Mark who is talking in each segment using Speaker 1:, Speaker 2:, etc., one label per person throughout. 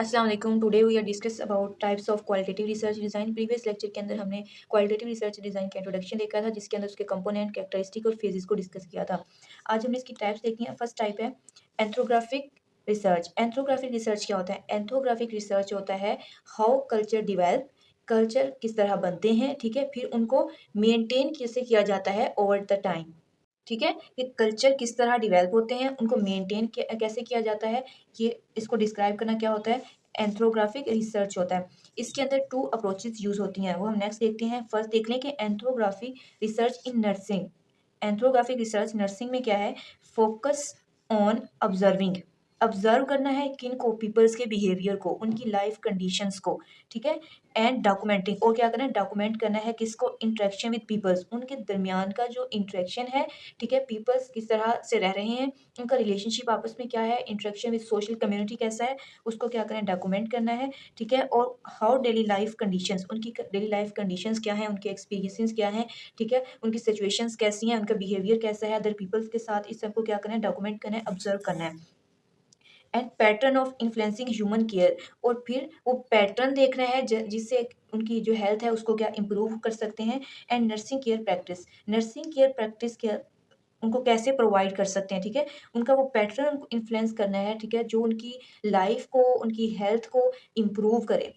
Speaker 1: अस्सलाम वालेकुम। Today we are discuss about types of qualitative research design. Previous lecture के अंदर हमने क्वालिटेटिव रिसर्च डिज़ाइन का इंट्रोडक्शन देखा था, जिसके अंदर उसके कंपोनेंट, कैरेक्टरिस्टिक और फेजेस को डिस्कस किया था। आज हमने इसकी टाइप्स देखनी है। फर्स्ट टाइप है एंथ्रोग्राफिक रिसर्च। एंथ्रोग्राफिक रिसर्च क्या होता है? एंथ्रोग्राफिक रिसर्च होता है हाउ कल्चर डिवेल्प, कल्चर किस तरह बनते हैं, ठीक है, फिर उनको मेंटेन कैसे किया जाता है ओवर द टाइम। ठीक है, कि कल्चर किस तरह डिवेल्प होते हैं, उनको मेंटेन कैसे किया जाता है, ये इसको डिस्क्राइब करना क्या होता है? एंथ्रोग्राफिक रिसर्च होता है। इसके अंदर 2 अप्रोचेस यूज़ होती हैं, वो हम नेक्स्ट देखते हैं। फर्स्ट देख लें कि ethnography research in nursing. Ethnographic research nursing में क्या है? फोकस ऑन ऑब्जर्विंग, ऑब्जर्व करना है किनको? पीपल्स के बिहेवियर को, उनकी लाइफ कंडीशंस को, ठीक है, एंड डॉक्यूमेंटिंग, और क्या करना है? डॉक्यूमेंट करना है किसको? इंटरेक्शन विद पीपल्स, उनके दरमियान का जो इंटरेक्शन है, ठीक है, पीपल्स किस तरह से रह रहे हैं, उनका रिलेशनशिप आपस में क्या है, इंटरेक्शन विद सोशल कम्युनिटी कैसा है, उसको क्या करना है? डॉक्यूमेंट करना है, ठीक है। और हाउ डेली लाइफ कंडीशंस, उनकी डेली लाइफ कंडीशंस क्या है, उनके एक्सपीरियंसेस क्या है, ठीक है, उनकी सिचुएशंस कैसी हैं, उनका बिहेवियर कैसा है अदर पीपल्स के साथ, इस सबको क्या करना है? डॉक्यूमेंट करना है, ऑब्जर्व करना है। And pattern of influencing human care, और फिर वो पैटर्न देखना है जिससे उनकी जो हेल्थ है उसको क्या इम्प्रूव कर सकते हैं। And nursing care practice, nursing care practice क्या उनको कैसे प्रोवाइड कर सकते हैं, ठीक है, उनका वो पैटर्न इन्फ्लुएंस करना है, ठीक है, जो उनकी लाइफ को, उनकी हेल्थ को इम्प्रूव करे,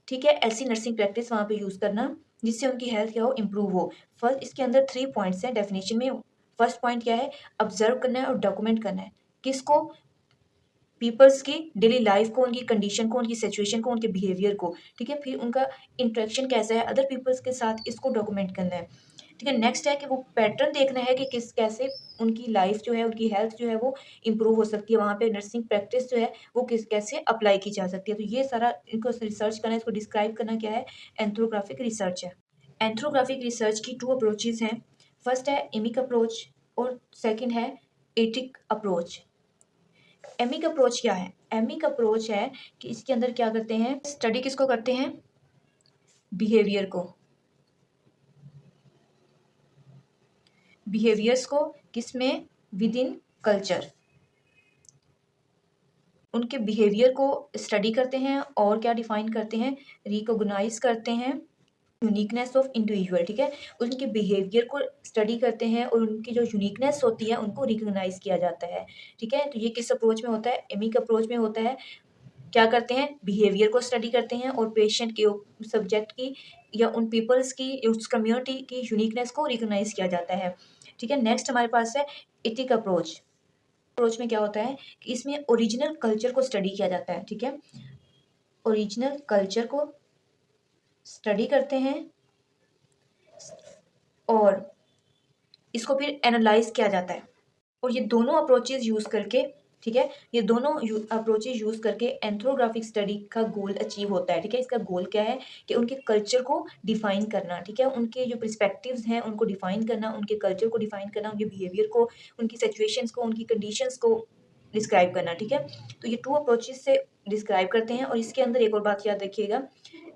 Speaker 1: ठीक है, ऐसी नर्सिंग प्रैक्टिस वहाँ पे यूज़ करना जिससे उनकी हेल्थ क्या हो, इम्प्रूव हो। फर्स्ट इसके अंदर 3 पॉइंट्स हैं डेफिनेशन में। फर्स्ट पॉइंट क्या है? ऑब्जर्व करना है और डॉक्यूमेंट करना है। किसको? पीपल्स की डेली लाइफ को, उनकी कंडीशन को, उनकी सिचुएशन को, उनके बिहेवियर को, ठीक है, फिर उनका इंटरेक्शन कैसा है अदर पीपल्स के साथ, इसको डॉक्यूमेंट करना है, ठीक है। नेक्स्ट है कि वो पैटर्न देखना है कि किस कैसे उनकी लाइफ जो है, उनकी हेल्थ जो है वो इम्प्रूव हो सकती है, वहाँ पे नर्सिंग प्रैक्टिस जो है वो किस कैसे अप्लाई की जा सकती है। तो ये सारा इनको रिसर्च करना है, इसको डिस्क्राइब करना क्या है? एंथ्रोग्राफिक रिसर्च है। एंथ्रोग्राफिक रिसर्च की 2 अप्रोचेज़ हैं। फर्स्ट है एमिक अप्रोच और सेकंड है एटिक अप्रोच। एमिक अप्रोच क्या है? एमिक अप्रोच है कि इसके अंदर क्या करते हैं? स्टडी किसको करते हैं? बिहेवियर को, बिहेवियर्स को, किसमें? विद इन कल्चर, उनके बिहेवियर को स्टडी करते हैं और क्या डिफाइन करते हैं? रिकॉग्नाइज करते हैं यूनिकनेस ऑफ इंडिविजुअल, ठीक है, उनके बिहेवियर को स्टडी करते हैं और उनकी जो यूनिकनेस होती है उनको रिकॉग्नाइज किया जाता है, ठीक है। तो ये किस अप्रोच में होता है? एमिक अप्रोच में होता है। क्या करते हैं? बिहेवियर को स्टडी करते हैं और पेशेंट की, सब्जेक्ट की या उन पीपल्स की, उस कम्युनिटी की यूनिकनेस को रिकॉग्नाइज किया जाता है, ठीक है। नेक्स्ट हमारे पास है एथिक अप्रोच। अप्रोच में क्या होता है कि इसमें ओरिजिनल कल्चर को स्टडी किया जाता है, ठीक है, ओरिजिनल कल्चर को स्टडी करते हैं और इसको फिर एनालाइज किया जाता है। और ये दोनों अप्रोचेज़ यूज़ करके, ठीक है, ये दोनों अप्रोचेज़ यूज़ करके एंथ्रोग्राफिक स्टडी का गोल अचीव होता है, ठीक है। इसका गोल क्या है कि उनके कल्चर को डिफाइन करना, ठीक है, उनके जो पर्सपेक्टिव्स हैं उनको डिफाइन करना, उनके कल्चर को डिफाइन करना, उनके बिहेवियर को, उनकी सिचुएशंस को, उनकी कंडीशंस को डिस्क्राइब करना, ठीक है। तो ये 2 अप्रोचेज़ से डिस्क्राइब करते हैं। और इसके अंदर एक और बात याद रखिएगा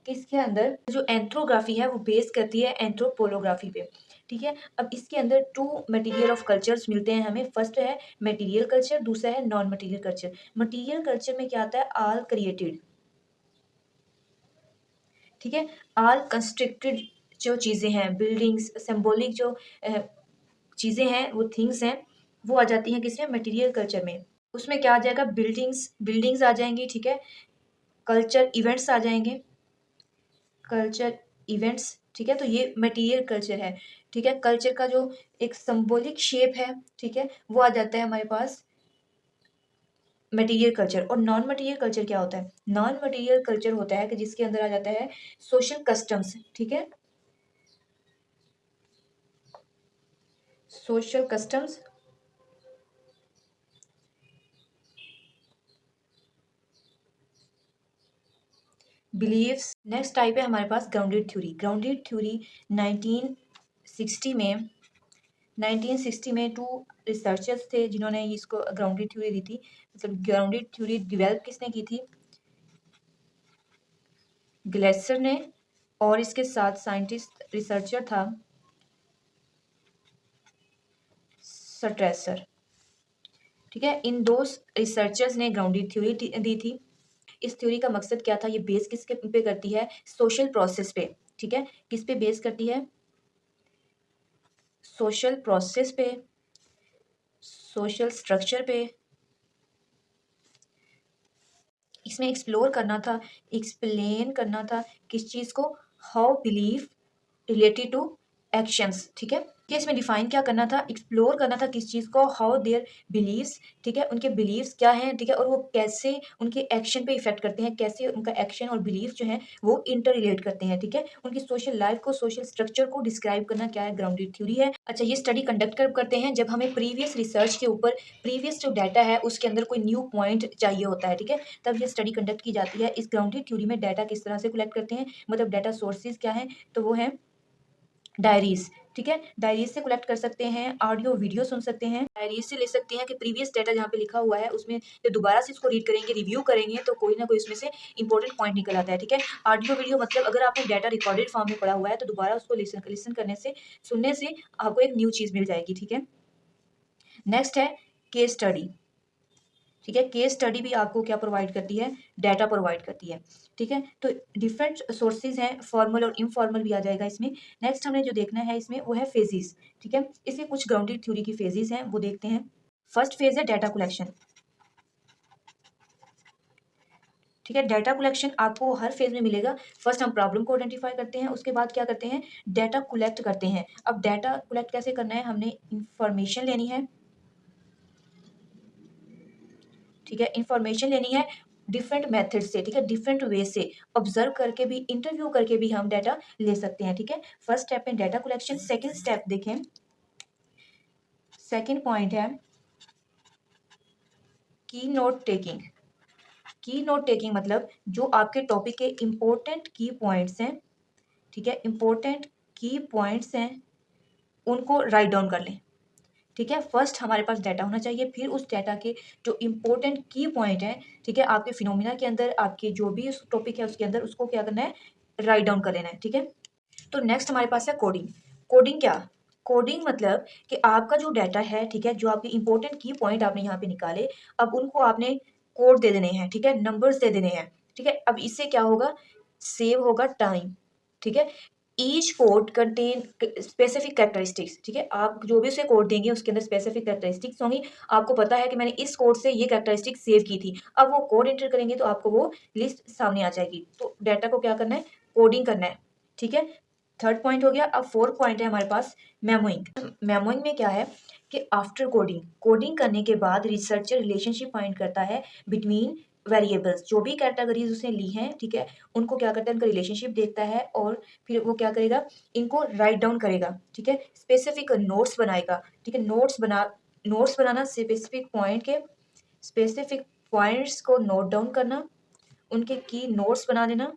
Speaker 1: कि इसके अंदर जो एंथ्रोग्राफी है वो बेस करती है एंथ्रोपोलोग्राफी पे, ठीक है। अब इसके अंदर 2 मटेरियल ऑफ कल्चर्स मिलते हैं हमें। फर्स्ट है मटेरियल कल्चर, दूसरा है non material culture. Material culture में क्या आता है? ऑल क्रिएटेड, ठीक है, ऑल कंस्ट्रक्टेड जो चीज़ें हैं, बिल्डिंग्स, सिंबॉलिक जो चीज़ें हैं, वो थिंग्स हैं, वो आ जाती हैं किसमें? मटेरियल कल्चर में। उसमें क्या आ जाएगा? बिल्डिंग्स, बिल्डिंग्स आ जाएंगी, ठीक है, कल्चर इवेंट्स आ जाएंगे, कल्चर इवेंट्स, ठीक है। तो ये मटेरियल कल्चर है, ठीक है। कल्चर का जो एक सिंबॉलिक शेप है, ठीक है, वो आ जाता है हमारे पास मटेरियल कल्चर। और नॉन मटेरियल कल्चर क्या होता है? नॉन मटेरियल कल्चर होता है कि जिसके अंदर आ जाता है सोशल कस्टम्स, ठीक है, social customs, beliefs. Next type है हमारे पास ग्राउंडेड थ्योरी। ग्राउंडेड थ्योरी 1960 में 1960 में 2 रिसर्चर्स थे जिन्होंने इसको ग्राउंडेड थ्योरी दी थी। मतलब ग्राउंडेड थ्योरी डिवेल्प किसने की थी? ग्लेसर ने, और इसके साथ साइंटिस्ट रिसर्चर था स्ट्रेसर, ठीक है। इन दो रिसर्चर्स ने ग्राउंडेड थ्योरी दी थी। इस थ्योरी का मकसद क्या था, ये बेस किसके पे करती है, सोशल प्रोसेस पे, ठीक है, किस पे बेस करती है, सोशल प्रोसेस पे, सोशल स्ट्रक्चर पे। इसमें एक्सप्लोर करना था, एक्सप्लेन करना था किस चीज़ को, how belief related to actions, ठीक है, कि इसमें डिफाइन क्या करना था, एक्सप्लोर करना था किस चीज़ को, हाउ देयर बिलीव्स, ठीक है, उनके बिलीव्स क्या हैं, ठीक है, और वो कैसे उनके एक्शन पे इफेक्ट करते हैं, कैसे उनका एक्शन और बिलीफ जो है वो इंटर रिलेट करते हैं, ठीक है, उनकी सोशल लाइफ को, सोशल स्ट्रक्चर को डिस्क्राइब करना क्या है, ग्राउंडेड थ्योरी है। अच्छा, ये स्टडी कंडक्ट कब करते हैं, जब हमें प्रीवियस रिसर्च के ऊपर प्रीवियस जो डाटा है उसके अंदर कोई न्यू पॉइंट चाहिए होता है, ठीक है, तब ये स्टडी कंडक्ट की जाती है। इस ग्राउंडेड थ्योरी में डाटा किस तरह से कलेक्ट करते हैं, मतलब डाटा सोर्सेज क्या है, तो वो है डायरीज, ठीक है, डायरीज से कलेक्ट कर सकते हैं, ऑडियो वीडियो सुन सकते हैं, डायरीज से ले सकते हैं कि प्रीवियस डाटा जहाँ पे लिखा हुआ है उसमें जब दोबारा से इसको रीड करेंगे, रिव्यू करेंगे, तो कोई ना कोई उसमें से इंपॉर्टेंट पॉइंट निकल आता है, ठीक है। ऑडियो वीडियो मतलब अगर आपने डाटा रिकॉर्डेड फॉर्म में पड़ा हुआ है तो दोबारा उसको लिसन करने से, सुनने से आपको एक न्यू चीज़ मिल जाएगी, ठीक है। नेक्स्ट है केस स्टडी, ठीक है, केस स्टडी भी आपको क्या प्रोवाइड करती है, डाटा प्रोवाइड करती है, ठीक है। तो डिफरेंट सोर्सेज हैं, फॉर्मल और इनफॉर्मल भी आ जाएगा इसमें। नेक्स्ट हमने जो देखना है इसमें वो है फेजेस, ठीक है, इसमें कुछ ग्राउंडेड थ्योरी की फेजेस हैं वो देखते हैं। फर्स्ट फेज है डाटा कलेक्शन, ठीक है, डाटा कलेक्शन आपको हर फेज में मिलेगा। फर्स्ट हम प्रॉब्लम को आइडेंटिफाई करते हैं, उसके बाद क्या करते हैं, डाटा कलेक्ट करते हैं। अब डाटा कलेक्ट कैसे करना है, हमने इंफॉर्मेशन लेनी है, ठीक है, इंफॉर्मेशन लेनी है डिफरेंट मेथड से, ठीक है, डिफरेंट वे से ऑब्जर्व करके भी, इंटरव्यू करके भी हम डाटा ले सकते हैं, ठीक है। फर्स्ट स्टेप है डाटा कलेक्शन। सेकंड स्टेप देखें, सेकंड पॉइंट है की नोट टेकिंग। की नोट टेकिंग मतलब जो आपके टॉपिक के इंपॉर्टेंट की पॉइंट्स हैं, ठीक है, इंपॉर्टेंट की पॉइंट्स हैं उनको राइट डाउन कर लें, ठीक है। फर्स्ट हमारे पास डाटा होना चाहिए, फिर उस डाटा के जो इंपॉर्टेंट की पॉइंट है, ठीक है, आपके फिनोमिना के अंदर, आपके जो भी टॉपिक है उसके अंदर, उसको क्या करना है, राइट डाउन कर लेना है, ठीक है। तो नेक्स्ट हमारे पास है कोडिंग। कोडिंग क्या, कोडिंग मतलब कि आपका जो डाटा है, ठीक है, जो आपके इंपॉर्टेंट की पॉइंट आपने यहाँ पे निकाले, अब उनको आपने कोड दे देने हैं, ठीक है, नंबर्स दे देने हैं, ठीक है। अब इससे क्या होगा, सेव होगा टाइम, ठीक है। Each code contain specific characteristics, ठीक है, आप जो भी उसे कोड देंगे उसके अंदर स्पेसिफिक कैरेक्टरिस्टिक्स होंगी। आपको पता है कि मैंने इस कोड से ये कैरेक्टरिस्टिक्स सेव की थी, अब वो कोड एंटर करेंगे तो आपको वो लिस्ट सामने आ जाएगी। तो डाटा को क्या करना है, कोडिंग करना है, ठीक है। थर्ड पॉइंट हो गया। अब फोर्थ पॉइंट है हमारे पास मेमोइंग। मेमोइंग में क्या है कि आफ्टर कोडिंग, कोडिंग करने के बाद रिसर्चर रिलेशनशिप फाइंड करता है बिटवीन वेरिएबल्स, जो भी कैटेगरीज उसने ली हैं, ठीक है, उनको क्या करता है, उनका रिलेशनशिप देखता है और फिर वो क्या करेगा, इनको राइट डाउन करेगा, ठीक है, स्पेसिफिक नोट्स बनाएगा, ठीक है। नोट्स बनाना, स्पेसिफिक पॉइंट के स्पेसिफिक पॉइंट्स को नोट डाउन करना, उनके की नोट्स बना देना,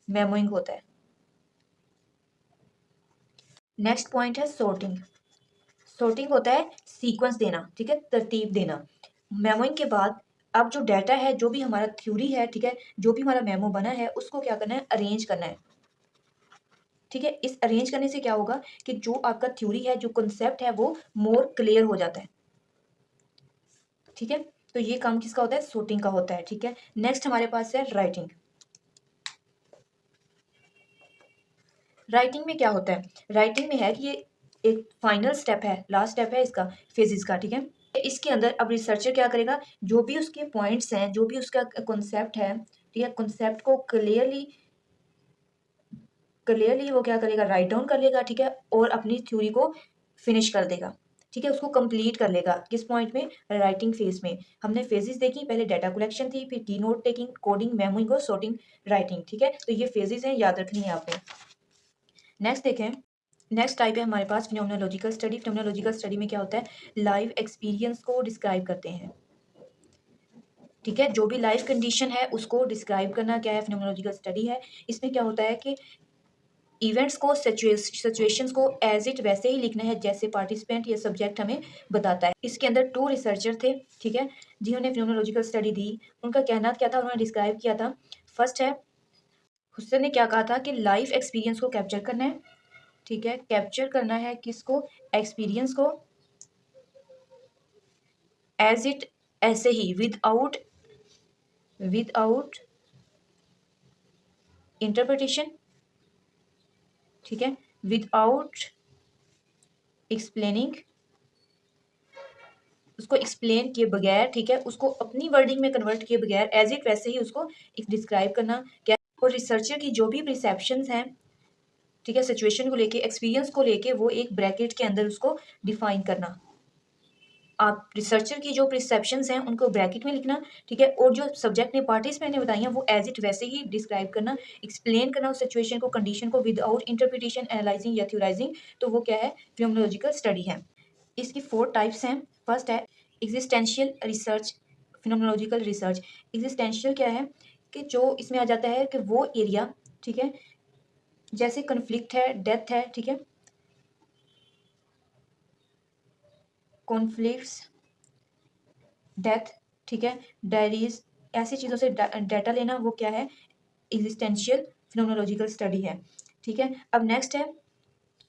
Speaker 1: मेमोइंग होता है। नेक्स्ट पॉइंट है सॉर्टिंग। सॉर्टिंग होता है सीक्वेंस देना, ठीक है, तरतीब देना। मेमोइंग के बाद अब जो डाटा है, जो भी हमारा थ्योरी है, ठीक है, जो भी हमारा मेमो बना है उसको क्या करना है, अरेंज करना है, ठीक है। इस अरेंज करने से क्या होगा कि जो आपका थ्योरी है, जो कंसेप्ट है वो मोर क्लियर हो जाता है, ठीक है। तो ये काम किसका होता है, सॉर्टिंग का होता है, ठीक है। नेक्स्ट हमारे पास है राइटिंग। राइटिंग में क्या होता है, राइटिंग में है कि ये एक फाइनल स्टेप है, लास्ट स्टेप है इसका, फेजिस का, ठीक है। इसके अंदर अब रिसर्चर क्या करेगा, जो भी उसके पॉइंट्स हैं, जो भी उसका कॉन्सेप्ट है, ठीक है, कॉन्सेप्ट को क्लियरली क्लियरली वो क्या करेगा, राइट डाउन कर लेगा, ठीक है, और अपनी थ्योरी को फिनिश कर देगा, ठीक है, उसको कंप्लीट कर लेगा। किस पॉइंट में, राइटिंग फेज में। हमने फेजेस देखी, पहले डाटा कलेक्शन थी, फिर की नोट टेकिंग, कोडिंग, मेमोइंग और सॉर्टिंग, राइटिंग, ठीक है। तो ये फेजेस हैं, याद रखनी है आपने। नेक्स्ट देखें, नेक्स्ट टाइप है हमारे पास फिनोमिनोलॉजिकल स्टडी। फिनोमिनोलॉजिकल स्टडी में क्या होता है, लाइव एक्सपीरियंस को डिस्क्राइब करते हैं, ठीक है, जो भी लाइफ कंडीशन है उसको डिस्क्राइब करना क्या है, फिनोमिनोलॉजिकल स्टडी है। इसमें क्या होता है कि इवेंट्स को, सिचुएशंस को एज इट वैसे ही लिखना है जैसे पार्टिसिपेंट या सब्जेक्ट हमें बताता है। इसके अंदर 2 रिसर्चर थे, ठीक है, जिन्होंने फिनोमिनोलॉजिकल स्टडी दी। उनका कहना क्या था, उन्होंने डिस्क्राइब किया था। फर्स्ट है, हुसैन ने क्या कहा था कि लाइफ एक्सपीरियंस को कैप्चर करना है, ठीक है, कैप्चर करना है किसको, एक्सपीरियंस को, एज इट, ऐसे ही, विदाउट इंटरप्रिटेशन, ठीक है, विदाउट एक्सप्लेनिंग, उसको एक्सप्लेन किए बगैर, ठीक है, उसको अपनी वर्डिंग में कन्वर्ट किए बगैर एज इट वैसे ही उसको डिस्क्राइब करना क्या। और रिसर्चर की जो भी परसेप्शंस हैं, ठीक है, सिचुएशन को लेके, एक्सपीरियंस को लेके, वो एक ब्रैकेट के अंदर उसको डिफाइन करना। आप रिसर्चर की जो परसेप्शंस हैं उनको ब्रैकेट में लिखना, ठीक है, और जो सब्जेक्ट ने, पार्टिसिपेंट ने बताई हैं वो एज इट वैसे ही डिस्क्राइब करना, एक्सप्लेन करना उस सिचुएशन को, कंडीशन को, विदाउट इंटरप्रिटेशन, एनालाइजिंग या थ्योराइजिंग। तो वो क्या है, फिनोमेनोलॉजिकल स्टडी है। इसकी 4 टाइप्स हैं। फर्स्ट है existential research, phenomenological research. Existential क्या है कि जो इसमें आ जाता है कि वो एरिया, ठीक है, जैसे कन्फ्लिक्ट है, डेथ है, ठीक है, कॉन्फ्लिक्ट्स, डेथ, ठीक है, डायरीज, ऐसी चीज़ों से डाटा लेना, वो क्या है, एग्जिस्टेंशियल फिनोमेनोलॉजिकल स्टडी है, ठीक है। अब नेक्स्ट है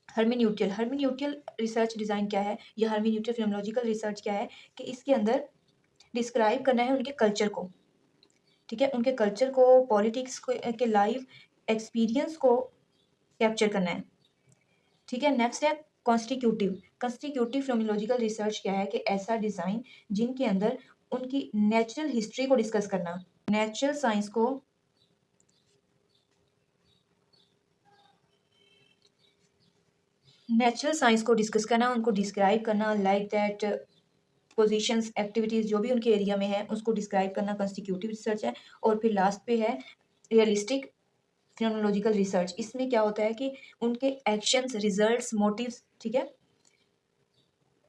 Speaker 1: हर्मेन्यूटियल। हर्मेन्यूटियल रिसर्च डिज़ाइन क्या है, या हर्मेन्यूटियल फिनोमेनोलॉजिकल रिसर्च क्या है कि इसके अंदर डिस्क्राइब करना है उनके कल्चर को, ठीक है, उनके कल्चर को, पॉलिटिक्स को, के लाइव एक्सपीरियंस को कैप्चर करना है, ठीक है। नेक्स्ट है कॉन्स्टिट्यूटिव। कॉन्स्टिट्यूटिव फिनोमेनोलॉजिकल रिसर्च क्या है कि ऐसा डिज़ाइन जिनके अंदर उनकी नेचुरल हिस्ट्री को डिस्कस करना, नेचुरल साइंस को, नेचुरल साइंस को डिस्कस करना, उनको डिस्क्राइब करना, लाइक दैट पोजीशंस, एक्टिविटीज़ जो भी उनके एरिया में है उसको डिस्क्राइब करना, कॉन्स्टिट्यूटिव रिसर्च है। और फिर लास्ट पे है रियलिस्टिक फिनोमेनोलॉजिकल रिसर्च। इसमें क्या होता है कि उनके एक्शंस, रिजल्ट्स, मोटिव्स, ठीक है,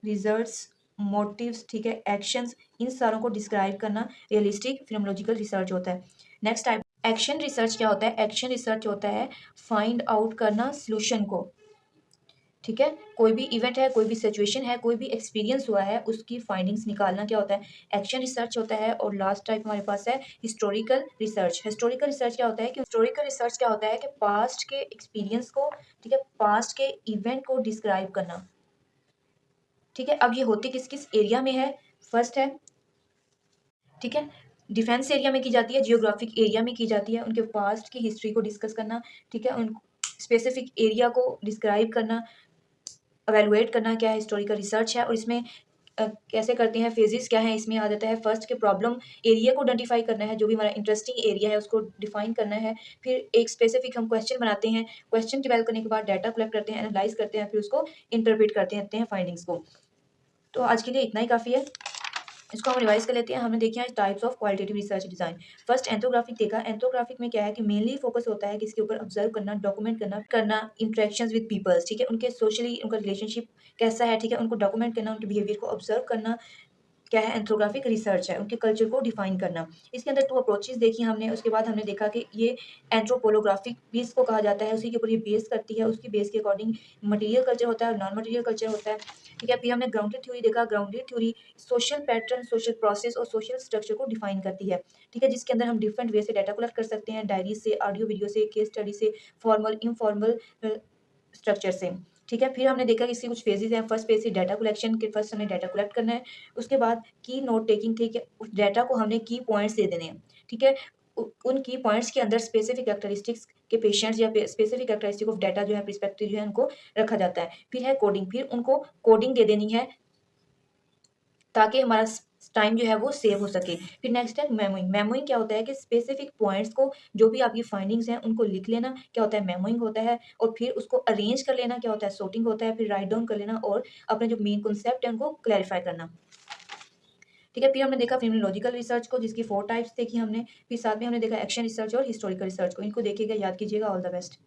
Speaker 1: रिजल्ट्स, मोटिव्स, ठीक है, एक्शंस, इन सारों को डिस्क्राइब करना रियलिस्टिक फिनोमेनोलॉजिकल रिसर्च होता है। नेक्स्ट टाइप एक्शन रिसर्च क्या होता है। एक्शन रिसर्च होता है फाइंड आउट करना सोल्यूशन को, ठीक है, कोई भी इवेंट है, कोई भी सिचुएशन है, कोई भी एक्सपीरियंस हुआ है, उसकी फाइंडिंग्स निकालना क्या होता है, एक्शन रिसर्च होता है। और लास्ट टाइप हमारे पास है हिस्टोरिकल रिसर्च। हिस्टोरिकल रिसर्च क्या होता है कि हिस्टोरिकल रिसर्च क्या होता है कि पास्ट के एक्सपीरियंस को, ठीक है, पास्ट के इवेंट को डिस्क्राइब करना, ठीक है। अब ये होती किस किस एरिया में है, फर्स्ट है, ठीक है, डिफेंस एरिया में की जाती है, जियोग्राफिक एरिया में की जाती है, उनके पास्ट की हिस्ट्री को डिस्कस करना, ठीक है, उन स्पेसिफिक एरिया को डिस्क्राइब करना, एवेलुएट करना क्या है, हिस्टोरिकल रिसर्च है। और इसमें कैसे करते हैं, फेजेस क्या है, इसमें आ जाता है फर्स्ट के प्रॉब्लम एरिया को आइडेंटिफाई करना है, जो भी हमारा इंटरेस्टिंग एरिया है उसको डिफाइन करना है। फिर एक स्पेसिफिक हम क्वेश्चन बनाते हैं, क्वेश्चन डेवलप करने के बाद डाटा कलेक्ट करते हैं, एनालाइज करते हैं, फिर उसको इंटरप्रेट करते हैं फाइंडिंग्स को। तो आज के लिए इतना ही काफ़ी है। इसको हम रिवाइज कर लेते हैं। हमने देखे हैं types of qualitative research design. First ethnographic देखा। एंथ्रोग्राफिक में क्या है कि मेनली फोकस होता है किसके ऊपर, ऑब्जर्व करना, डॉक्यूमेंट करना इंटरेक्शंस विद पीपल्स, ठीक है, उनके सोशली उनका रिलेशनशिप कैसा है, ठीक है, उनको डॉक्यूमेंट करना, उनके बिहेवियर को ऑब्जर्व करना, क्या है, एंथ्रोग्राफिक रिसर्च है, उनके कल्चर को डिफाइन करना। इसके अंदर 2 अप्रोचेस देखी हमने। उसके बाद हमने देखा कि ये एंथ्रोपोलोग्राफिक भी इसको कहा जाता है, उसी के ऊपर ये बेस करती है, उसकी बेस के अकॉर्डिंग मटेरियल कल्चर होता है और नॉन मटेरियल कल्चर होता है, ठीक है। फिर हमने ग्राउंडेड थ्योरी देखा। Grounded theory social pattern, social process और सोशल स्ट्रक्चर को डिफाइन करती है, ठीक है, जिसके अंदर हम डिफरेंट वे से डाटा कलेक्ट कर सकते हैं, डायरी से, ऑडियो वीडियो से, केस स्टडी से, फॉर्मल इनफॉर्मल स्ट्रक्चर से, ठीक है। फिर हमने देखा कि इसके कुछ फेजेस हैं। फर्स्ट फेज से डाटा कलेक्शन के, फर्स्ट हमें डाटा कलेक्ट करना है, उसके बाद की नोट टेकिंग, ठीक है, उस डाटा को हमने की पॉइंट्स दे देने हैं, ठीक है, उन की पॉइंट्स के अंदर स्पेसिफिक कैरेक्टरिस्टिक्स के पेशेंट्स या स्पेसिफिक कैरेक्टरिस्टिक ऑफ डाटा जो है, पर्सपेक्टिव जो है, उनको रखा जाता है। फिर है कोडिंग। फिर उनको कोडिंग दे देनी है ताकि हमारा टाइम जो है वो सेव हो सके। फिर नेक्स्ट है मेमोइंग। मेमोइंग क्या होता है कि स्पेसिफिक पॉइंट्स को, जो भी आपकी फाइंडिंग्स हैं उनको लिख लेना, क्या होता है, मेमोइंग होता है। और फिर उसको अरेंज कर लेना, क्या होता है, सॉर्टिंग होता है। फिर राइट डाउन कर लेना और अपने जो मेन कॉन्सेप्ट है उनको क्लैरिफाई करना, ठीक है। फिर हमने देखा फिनोमेनोलॉजिकल रिसर्च को, जिसकी 4 टाइप्स देखी हमने। फिर साथ में हमने देखा एक्शन रिसर्च और हिस्टोरिकल रिसर्च को। इनको देखिएगा, याद कीजिएगा। All the best.